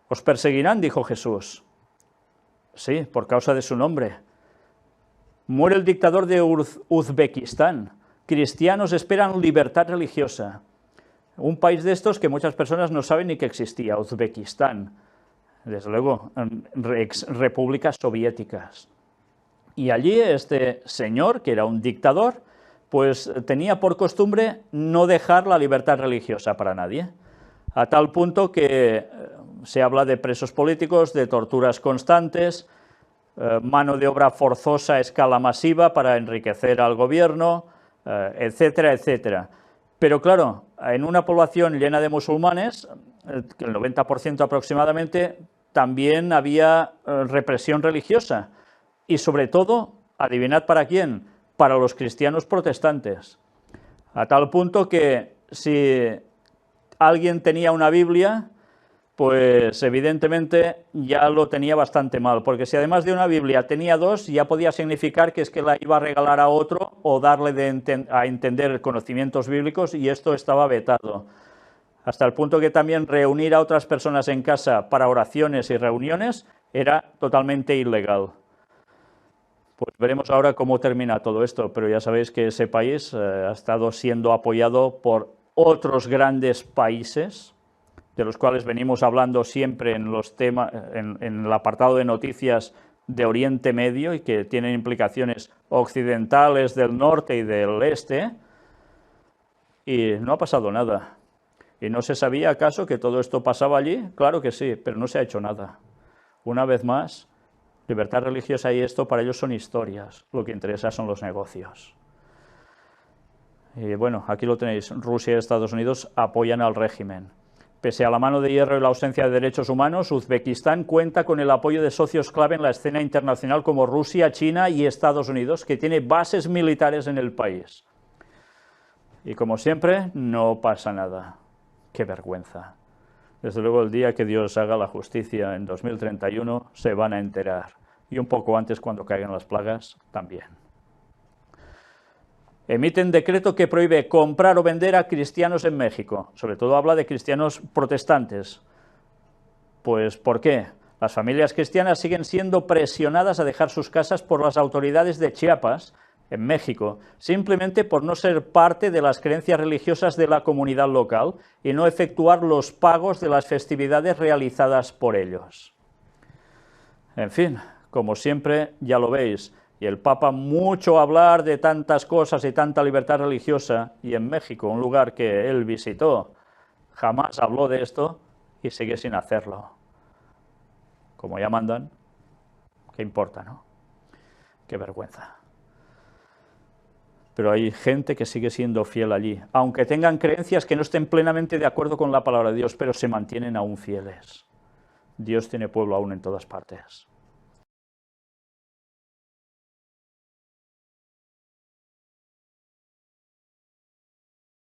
Os perseguirán, dijo Jesús. Sí, por causa de su nombre. Muere el dictador de Uzbekistán. Cristianos esperan libertad religiosa. Un país de estos que muchas personas no saben ni que existía, Uzbekistán. Desde luego, ex repúblicas soviéticas. Y allí este señor, que era un dictador, pues tenía por costumbre no dejar la libertad religiosa para nadie, a tal punto que se habla de presos políticos, de torturas constantes, mano de obra forzosa a escala masiva para enriquecer al gobierno, etcétera, etcétera. Pero claro, en una población llena de musulmanes, el 90% aproximadamente, también había represión religiosa. Y sobre todo, adivinad para quién, para los cristianos protestantes. A tal punto que si alguien tenía una Biblia, pues evidentemente ya lo tenía bastante mal, porque si además de una Biblia tenía dos, ya podía significar que es que la iba a regalar a otro o darle a entender conocimientos bíblicos, y esto estaba vetado. Hasta el punto que también reunir a otras personas en casa para oraciones y reuniones era totalmente ilegal. Pues veremos ahora cómo termina todo esto, pero ya sabéis que ese país ha estado siendo apoyado por otros grandes países, de los cuales venimos hablando siempre en los temas, en el apartado de noticias de Oriente Medio, y que tienen implicaciones occidentales, del norte y del este, y no ha pasado nada. ¿Y no se sabía acaso que todo esto pasaba allí? Claro que sí, pero no se ha hecho nada. Una vez más, libertad religiosa y esto para ellos son historias, lo que interesa son los negocios. Y bueno, aquí lo tenéis, Rusia y Estados Unidos apoyan al régimen. Pese a la mano de hierro y la ausencia de derechos humanos, Uzbekistán cuenta con el apoyo de socios clave en la escena internacional como Rusia, China y Estados Unidos, que tiene bases militares en el país. Y como siempre, no pasa nada. ¡Qué vergüenza! Desde luego, el día que Dios haga la justicia en 2031 se van a enterar. Y un poco antes, cuando caigan las plagas, también. Emiten decreto que prohíbe comprar o vender a cristianos en México. Sobre todo habla de cristianos protestantes. Pues, ¿por qué? Las familias cristianas siguen siendo presionadas a dejar sus casas por las autoridades de Chiapas, en México, simplemente por no ser parte de las creencias religiosas de la comunidad local y no efectuar los pagos de las festividades realizadas por ellos. En fin, como siempre, ya lo veis, y el Papa mucho hablar de tantas cosas y tanta libertad religiosa, y en México, un lugar que él visitó, jamás habló de esto y sigue sin hacerlo. Como ya mandan, ¿qué importa, no? Qué vergüenza. Pero hay gente que sigue siendo fiel allí, aunque tengan creencias que no estén plenamente de acuerdo con la palabra de Dios, pero se mantienen aún fieles. Dios tiene pueblo aún en todas partes.